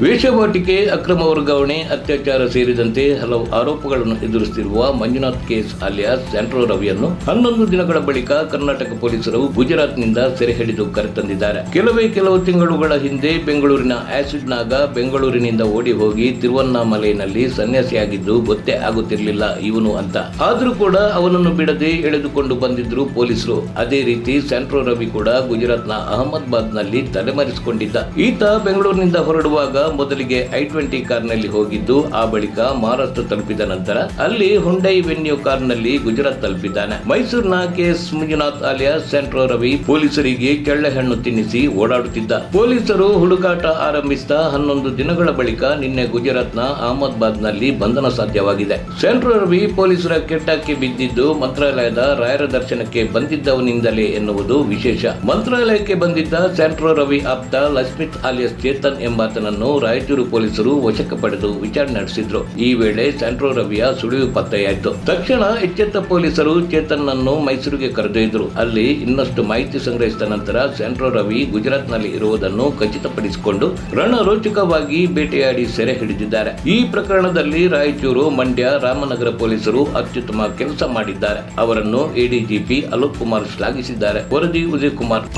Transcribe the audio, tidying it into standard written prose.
ವೇಶ್ಯಾವಾಟಿಕೆ, ಅಕ್ರಮ ವರ್ಗಾವಣೆ, ಅತ್ಯಾಚಾರ ಸೇರಿದಂತೆ ಹಲವು ಆರೋಪಗಳನ್ನು ಎದುರಿಸುತ್ತಿರುವ ಮಂಜುನಾಥ್ ಕೇಸ್ ಅಲಿಯಾಸ್ ಸ್ಯಾಂಟ್ರೋ ರವಿಯನ್ನು 11 ದಿನಗಳ ಬಳಿಕ ಕರ್ನಾಟಕ ಪೊಲೀಸರು ಗುಜರಾತ್ನಿಂದ ಸೆರೆ ಹಿಡಿದು ಕರೆತಂದಿದ್ದಾರೆ. ಕೆಲವು ತಿಂಗಳುಗಳ ಹಿಂದೆ ಬೆಂಗಳೂರಿನ ಆಸಿಡ್ ನಾಗ ಬೆಂಗಳೂರಿನಿಂದ ಓಡಿ ಹೋಗಿ ತಿರುವನ್ನಾಮಲೈನಲ್ಲಿ ಸನ್ಯಾಸಿಯಾಗಿದ್ದು ಗೊತ್ತೇ ಆಗುತ್ತಿರಲಿಲ್ಲ ಇವನು ಅಂತ. ಆದ್ರೂ ಕೂಡ ಅವನನ್ನು ಬಿಡದೆ ಎಳೆದುಕೊಂಡು ಬಂದಿದ್ರು ಪೊಲೀಸರು. ಅದೇ ರೀತಿ ಸ್ಯಾಂಟ್ರೋ ರವಿ ಕೂಡ ಗುಜರಾತ್ನ ಅಹಮದಾಬಾದ್ ನಲ್ಲಿ ತಲೆಮರೆಸಿಕೊಂಡಿದ್ದ. ಈತ ಬೆಂಗಳೂರಿನಿಂದ ಹೊರಡುವಾಗ ಮೊದಲಿಗೆ i20 ಕಾರ್ನಲ್ಲಿ ಹೋಗಿದ್ದು, ಆ ಬಳಿಕ ಮಹಾರಾಷ್ಟ್ರ ತಲುಪಿದ ನಂತರ ಅಲ್ಲಿ ಹುಂಡೈ ವೆನ್ಯೂ ಕಾರ್ನಲ್ಲಿ ಗುಜರಾತ್ ತಲುಪಿದ್ದಾನೆ. ಮೈಸೂರಿನ KS Manjunath alias Santro Ravi ಪೊಲೀಸರಿಗೆ ಕೆಳ್ಳೆಹಣ್ಣು ತಿನ್ನಿಸಿ ಓಡಾಡುತ್ತಿದ್ದ. ಪೊಲೀಸರು ಹುಡುಕಾಟ ಆರಂಭಿಸಿದ 11 ದಿನಗಳ ಬಳಿಕ ನಿನ್ನೆ ಗುಜರಾತ್ನ ಅಹಮದಾಬಾದ್ ನಲ್ಲಿ ಬಂಧನ ಸಾಧ್ಯವಾಗಿದೆ. ಸ್ಯಾಂಟ್ರೋ ರವಿ ಪೊಲೀಸರ ಕೆಟ್ಟಕ್ಕೆ ಬಿದ್ದಿದ್ದು ಮಂತ್ರಾಲಯದ ರಾಯರ ದರ್ಶನಕ್ಕೆ ಬಂದಿದ್ದವನಿಂದಲೇ ಎನ್ನುವುದು ವಿಶೇಷ. ಮಂತ್ರಾಲಯಕ್ಕೆ ಬಂದಿದ್ದ ಸ್ಯಾಂಟ್ರೋ ರವಿ ಆಪ್ತ ಲಸ್ಮಿತ್ ಅಲಿಯಾಸ್ ಚೇತನ್ ಎಂಬಾತನನ್ನು ರಾಯಚೂರು ಪೊಲೀಸರು ವಶಕ್ಕೆ ಪಡೆದು ವಿಚಾರಣೆ ನಡೆಸಿದ್ರು. ಈ ವೇಳೆ ಸ್ಯಾಂಟ್ರೋ ರವಿಯ ಸುಳಿವು ಪತ್ತೆಯಾಯಿತು. ತಕ್ಷಣ ಎಚ್ಚೆತ್ತ ಪೊಲೀಸರು ಚೇತನ್ ನನ್ನು ಮೈಸೂರಿಗೆ ಕರೆದೊಯ್ದರು. ಅಲ್ಲಿ ಇನ್ನಷ್ಟು ಮಾಹಿತಿ ಸಂಗ್ರಹಿಸಿದ ನಂತರ ಸ್ಯಾಂಟ್ರೋ ರವಿ ಗುಜರಾತ್ ನಲ್ಲಿ ಇರುವುದನ್ನು ಖಚಿತಪಡಿಸಿಕೊಂಡು ರಣರೋಚಕವಾಗಿ ಬೇಟೆಯಾಡಿ ಸೆರೆ ಹಿಡಿದಿದ್ದಾರೆ. ಈ ಪ್ರಕರಣದಲ್ಲಿ ರಾಯಚೂರು, ಮಂಡ್ಯ, ರಾಮನಗರ ಪೊಲೀಸರು ಅತ್ಯುತ್ತಮ ಕೆಲಸ ಮಾಡಿದ್ದಾರೆ. ಅವರನ್ನು ಎಡಿಜಿಪಿ ಅಲೋಕ್ ಕುಮಾರ್ ಶ್ಲಾಘಿಸಿದ್ದಾರೆ. ವರದಿ ಉದಯ್ ಕುಮಾರ್.